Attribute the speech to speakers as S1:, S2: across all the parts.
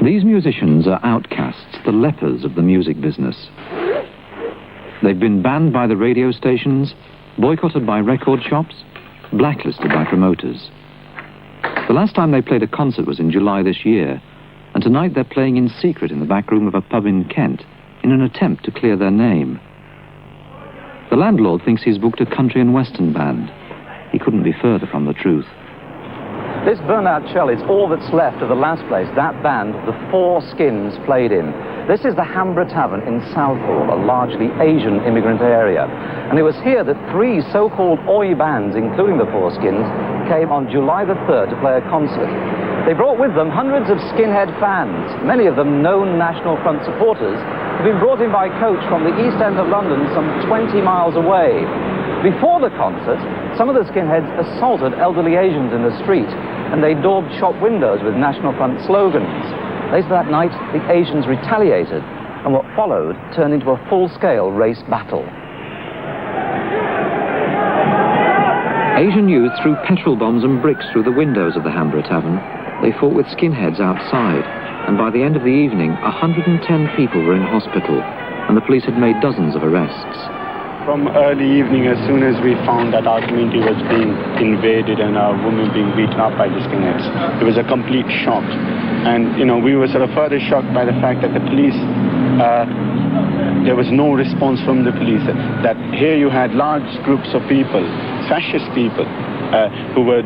S1: These musicians are outcasts, the lepers of the music business. They've been banned by the radio stations, boycotted by record shops, blacklisted by promoters. The last time they played a concert was in July this year, and tonight they're playing in secret in the back room of a pub in Kent in an attempt to clear their name. The landlord thinks he's booked a country and western band. He couldn't be further from the truth.
S2: This burnt-out shell is all that's left of the last place that band, the Four Skins, played in. This is the Hambra Tavern in Southall, a largely Asian immigrant area. And it was here that three so-called Oi bands, including the Four Skins, came on July the 3rd to play a concert. They brought with them hundreds of skinhead fans, many of them known National Front supporters, who've been brought in by coach from the East End of London some 20 miles away. Before the concert, some of the skinheads assaulted elderly Asians in the street, and they daubed shop windows with National Front slogans. Later that night, the Asians retaliated, and what followed turned into a full-scale race battle.
S1: Asian youth threw petrol bombs and bricks through the windows of the Hambra Tavern. They fought with skinheads outside, and by the end of the evening, 110 people were in hospital, and the police had made dozens of arrests.
S3: From early evening, as soon as we found that our community was being invaded and our women being beaten up by the skinheads, it was a complete shock. And, you know, we were sort of further shocked by the fact that the police, there was no response from the police. That here you had large groups of people, fascist people, who were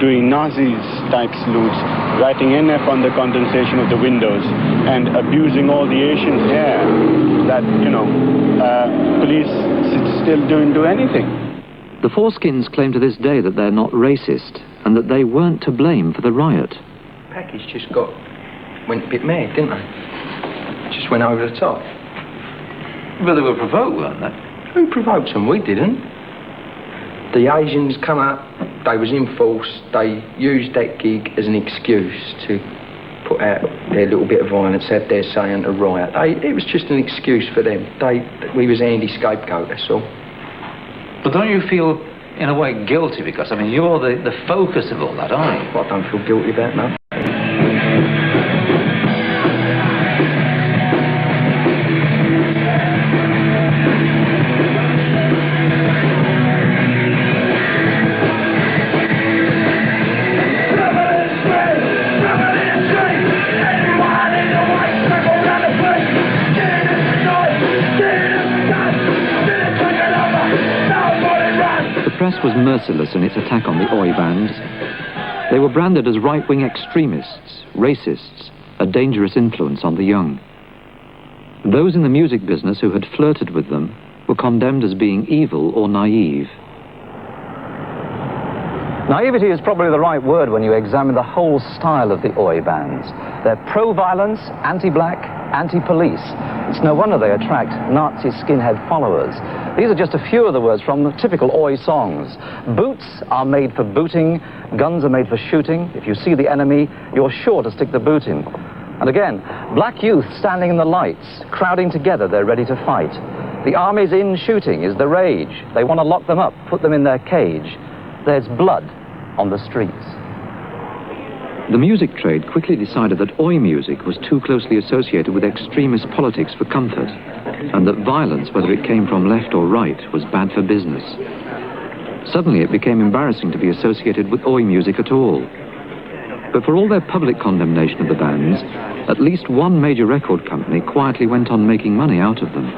S3: doing Nazi-type salutes, writing NF on the condensation of the windows, and abusing all the Asians here, that, you know, police still don't do anything.
S1: The Four Skins claim to this day that they're not racist, and that they weren't to blame for the riot.
S4: Package just went a bit mad, didn't they? Just went over the top.
S5: Well, they were provoked, weren't they?
S4: Who provoked them? We didn't. The Asians come up, they was in force, they used that gig as an excuse to put out their little bit of violence, have their say and a riot. It was just an excuse for them. We was Andy scapegoat, that's all.
S5: But don't you feel, in a way, guilty? Because, I mean, you're the focus of all that, aren't you?
S4: Well, I don't feel guilty about that, no.
S1: The press was merciless in its attack on the Oi bands. They were branded as right-wing extremists, racists, a dangerous influence on the young. Those in the music business who had flirted with them were condemned as being evil or naive.
S2: Naivety is probably the right word when you examine the whole style of the Oi bands. They're pro-violence, anti-black, anti-police. It's no wonder they attract Nazi skinhead followers. These are just a few of the words from the typical Oi songs. Boots are made for booting, guns are made for shooting. If you see the enemy, you're sure to stick the boot in. And again, black youth standing in the lights, crowding together, they're ready to fight. The army's in shooting is the rage. They want to lock them up, put them in their cage. There's blood on the streets.
S1: The music trade quickly decided that Oi music was too closely associated with extremist politics for comfort, and that violence, whether it came from left or right, was bad for business. Suddenly it became embarrassing to be associated with Oi music at all. But for all their public condemnation of the bands, at least one major record company quietly went on making money out of them.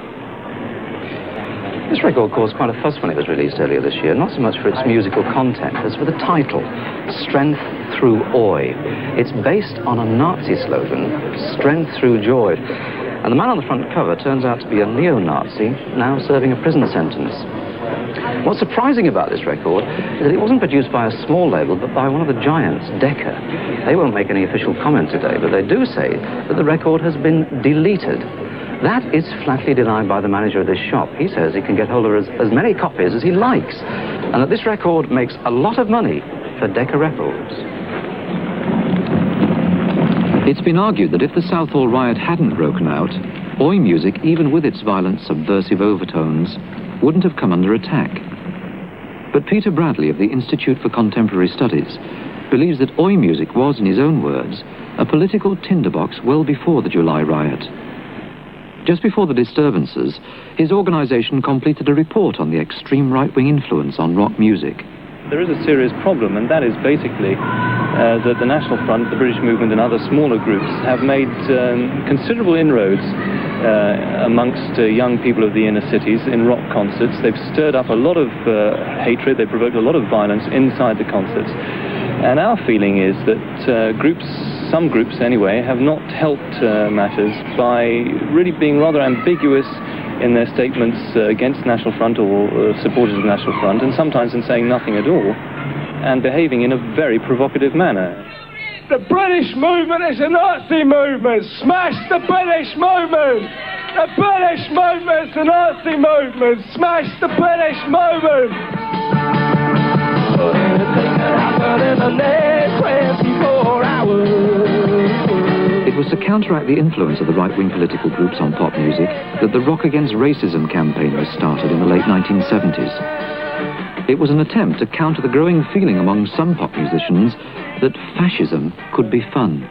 S2: This record caused quite a fuss when it was released earlier this year, not so much for its musical content as for the title, Strength Through Oi. It's based on a Nazi slogan, Strength Through Joy. And the man on the front cover turns out to be a neo-Nazi, now serving a prison sentence. What's surprising about this record is that it wasn't produced by a small label, but by one of the giants, Decca. They won't make any official comment today, but they do say that the record has been deleted. That is flatly denied by the manager of this shop. He says he can get hold of as many copies as he likes, and that this record makes a lot of money for Decca Records.
S1: It's been argued that if the Southall riot hadn't broken out, Oi music, even with its violent subversive overtones, wouldn't have come under attack. But Peter Bradley of the Institute for Contemporary Studies believes that Oi music was, in his own words, a political tinderbox well before the July riot. Just before the disturbances, his organisation completed a report on the extreme right-wing influence on rock music.
S6: There is a serious problem, and that is basically that the National Front, the British Movement and other smaller groups have made considerable inroads amongst young people of the inner cities in rock concerts. They've stirred up a lot of hatred, they've provoked a lot of violence inside the concerts. And our feeling is that some groups anyway, have not helped matters by really being rather ambiguous in their statements against National Front or supporters of National Front, and sometimes in saying nothing at all, and behaving in a very provocative manner.
S7: The British movement is a Nazi movement! Smash the British movement! The British movement is a Nazi movement! Smash the British movement!
S1: It was to counteract the influence of the right-wing political groups on pop music that the Rock Against Racism campaign was started in the late 1970s. It was an attempt to counter the growing feeling among some pop musicians that fascism could be fun.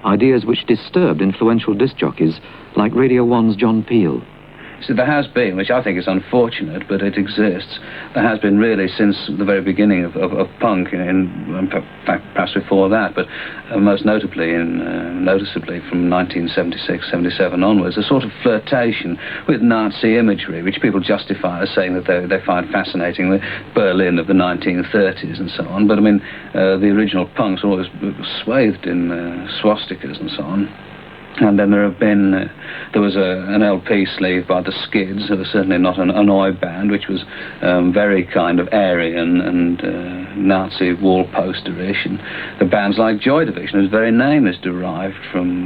S1: Ideas which disturbed influential disc jockeys like Radio 1's John Peel.
S8: So there has been, which I think is unfortunate, but it exists, there has been really since the very beginning of punk, in fact perhaps before that, but most notably, noticeably from 1976-77 onwards, a sort of flirtation with Nazi imagery, which people justify as saying that they find fascinating, the Berlin of the 1930s and so on. But I mean, the original punks were always swathed in swastikas and so on. And then there was an LP sleeve by the Skids, who was certainly not an Oi band, which was very kind of Aryan and Nazi wall posterish. And the bands like Joy Division, whose very name is derived from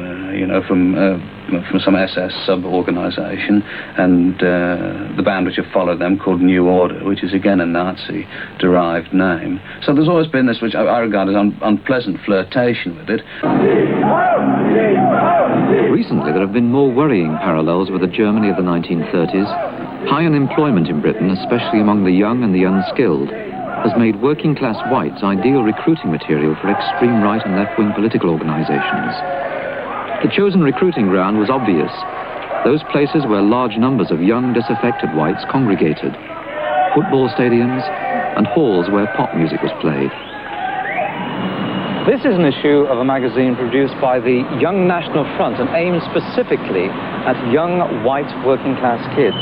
S8: some SS sub-organisation, and the band which have followed them called New Order, which is again a Nazi-derived name. So there's always been this, which I regard as unpleasant flirtation with it.
S1: Recently, there have been more worrying parallels with the Germany of the 1930s. High unemployment in Britain, especially among the young and the unskilled, has made working-class whites ideal recruiting material for extreme right and left-wing political organisations. The chosen recruiting ground was obvious. Those places where large numbers of young, disaffected whites congregated. Football stadiums and halls where pop music was played.
S2: This is an issue of a magazine produced by the Young National Front and aimed specifically at young white working class kids.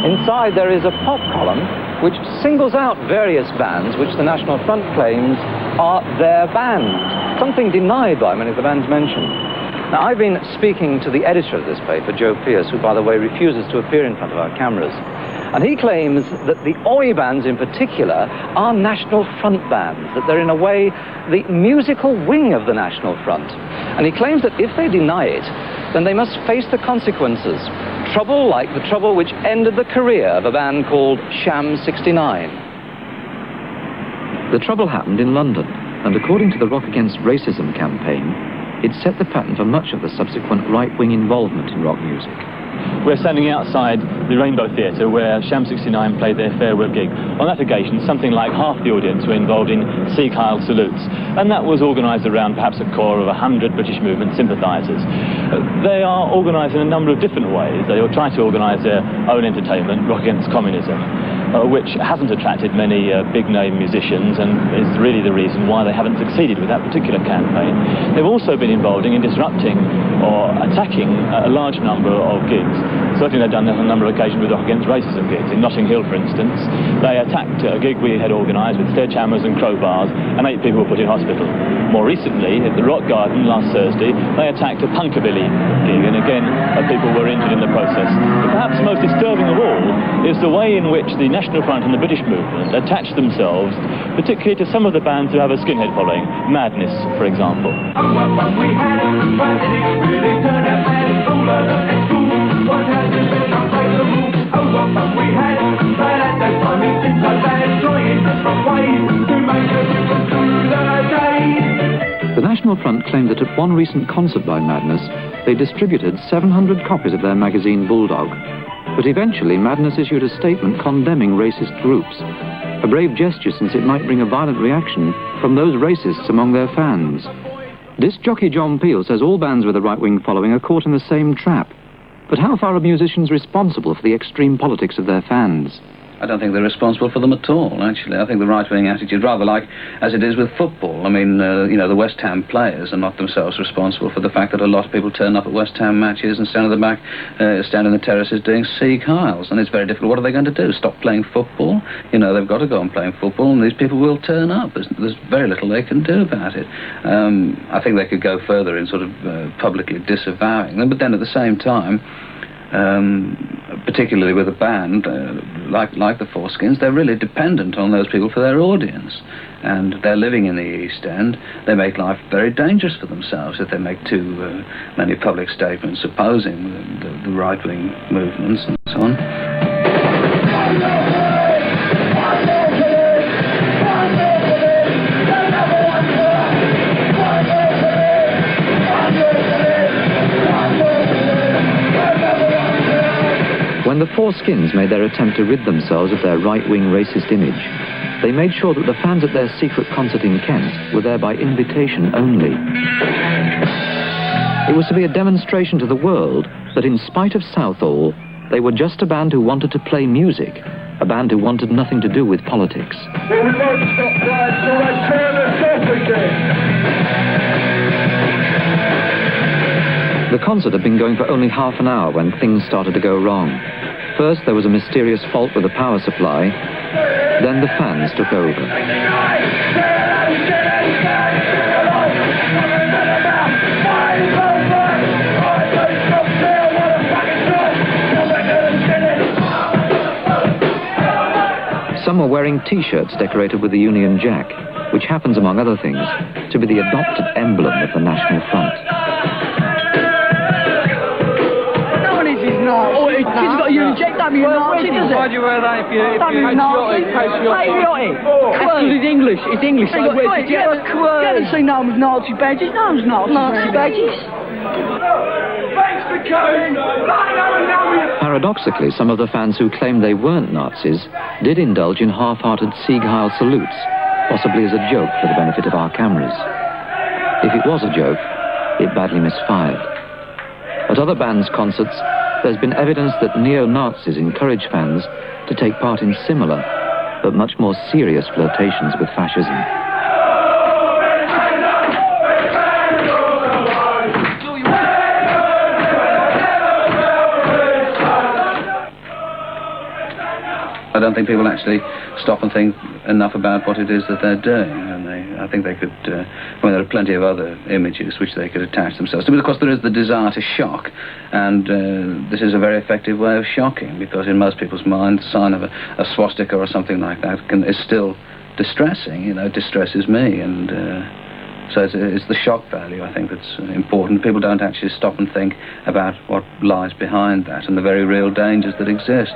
S2: Inside there is a pop column which singles out various bands which the National Front claims are their band, something denied by many of the bands mentioned. Now, I've been speaking to the editor of this paper, Joe Pearce, who, by the way, refuses to appear in front of our cameras. And he claims that the Oi bands in particular are National Front bands, that they're in a way the musical wing of the National Front. And he claims that if they deny it, then they must face the consequences. Trouble like the trouble which ended the career of a band called Sham 69.
S1: The trouble happened in London, and according to the Rock Against Racism campaign, it set the pattern for much of the subsequent right-wing involvement in rock music.
S9: We're standing outside the Rainbow Theatre where Sham 69 played their farewell gig. On that occasion, something like half the audience were involved in Sieg Heil salutes, and that was organised around perhaps a core of 100 British movement sympathisers. They are organised in a number of different ways. They will try to organise their own entertainment, Rock Against Communism, which hasn't attracted many big-name musicians and is really the reason why they haven't succeeded with that particular campaign. They've also been involved in disrupting or attacking a large number of gigs. Certainly they've done that on a number of occasions with Rock Against Racism gigs. In Notting Hill, for instance, they attacked a gig we had organised with sledgehammers and crowbars, and 8 people were put in hospital. More recently, at the Rock Garden last Thursday, they attacked a punkabilly gig, and again, people were injured in the process. But perhaps most disturbing of all is the way in which the National Front and the British movement attached themselves, particularly to some of the bands who have a skinhead following, Madness, for example.
S1: The National Front claimed that at one recent concert by Madness, they distributed 700 copies of their magazine Bulldog. But eventually, Madness issued a statement condemning racist groups. A brave gesture, since it might bring a violent reaction from those racists among their fans. Disc jockey John Peel says all bands with a right-wing following are caught in the same trap. But how far are musicians responsible for the extreme politics of their fans?
S8: I don't think they're responsible for them at all, actually. I think the right-wing attitude, rather like as it is with football. I mean, the West Ham players are not themselves responsible for the fact that a lot of people turn up at West Ham matches and stand at the back, stand in the terraces doing Sieg Heils, and it's very difficult. What are they going to do? Stop playing football? They've got to go on playing football, and these people will turn up. There's very little they can do about it. I think they could go further in sort of publicly disavowing them, but then at the same time, particularly with a band like the Four Skins, they're really dependent on those people for their audience, and they're living in the East End. They make life very dangerous for themselves if they make too many public statements opposing the right-wing movements and so on.
S1: When the Four Skins made their attempt to rid themselves of their right-wing racist image, they made sure that the fans at their secret concert in Kent were there by invitation only. It was to be a demonstration to the world that in spite of Southall, they were just a band who wanted to play music, a band who wanted nothing to do with politics.
S7: Well, we won't stop playing till they turn us off again.
S1: The concert had been going for only half an hour when things started to go wrong. First, there was a mysterious fault with the power supply. Then the fans took over. Some were wearing T-shirts decorated with the Union Jack, which happens, among other things, to be the adopted emblem of the National Front.
S10: Oh, kids got a Union Jack, don't be a Nazi, does it?
S7: Why do you wear that if you're
S10: patriotic? Patriotic? It's English, so where's the Jack? You haven't seen no one with Nazi badges, no one's Nazi badges.
S7: Thanks for coming!
S1: Paradoxically, some of the fans who claimed they weren't Nazis did indulge in half-hearted Sieg Heil salutes, possibly as a joke for the benefit of our cameras. If it was a joke, it badly misfired. At other bands' concerts, there's been evidence that neo-Nazis encourage fans to take part in similar, but much more serious flirtations with fascism.
S8: I don't think people actually stop and think enough about what it is that they're doing, and I think they could, there are plenty of other images which they could attach themselves to, but of course there is the desire to shock, and this is a very effective way of shocking, because in most people's minds, the sign of a swastika or something like that is still distressing, it distresses me, and so it's the shock value, I think, that's important. People don't actually stop and think about what lies behind that and the very real dangers that exist.